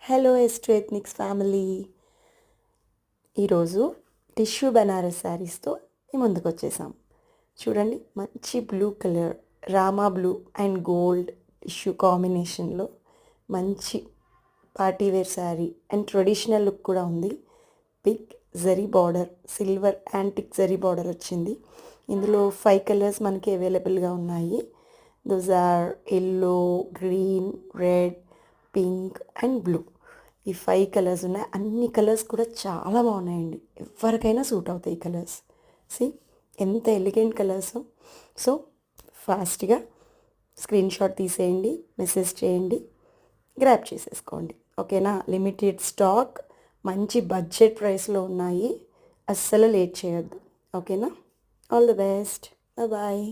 Hello ఎస్టు ethnics family. ఈరోజు tissue Banaras శారీస్తో మేము ముందుకు వచ్చేసాం. చూడండి, మంచి బ్లూ కలర్, రామా బ్లూ అండ్ గోల్డ్ టిష్యూ కాంబినేషన్లో మంచి party wear sari and traditional look కూడా ఉంది. Big zari border, silver antique zari border వచ్చింది. ఇందులో 5 కలర్స్ మనకి అవైలబుల్గా ఉన్నాయి. Those are yellow, green, red, pink and blue. ఈ 5 కలర్స్ ఉన్నాయి. అన్ని కలర్స్ కూడా చాలా బాగున్నాయండి. ఎవరికైనా సూట్ అవుతాయి ఈ కలర్స్. సి ఎంత ఎలిగెంట్ కలర్స్. సో ఫాస్ట్గా స్క్రీన్ షాట్ తీసేయండి, మెసేజ్ చేయండి, గ్రాప్ చేసేసుకోండి. ఓకేనా? లిమిటెడ్ స్టాక్, మంచి బడ్జెట్ ప్రైస్లో ఉన్నాయి. అస్సలు లేట్ చేయొద్దు. ఓకేనా? All the best. బాయ్.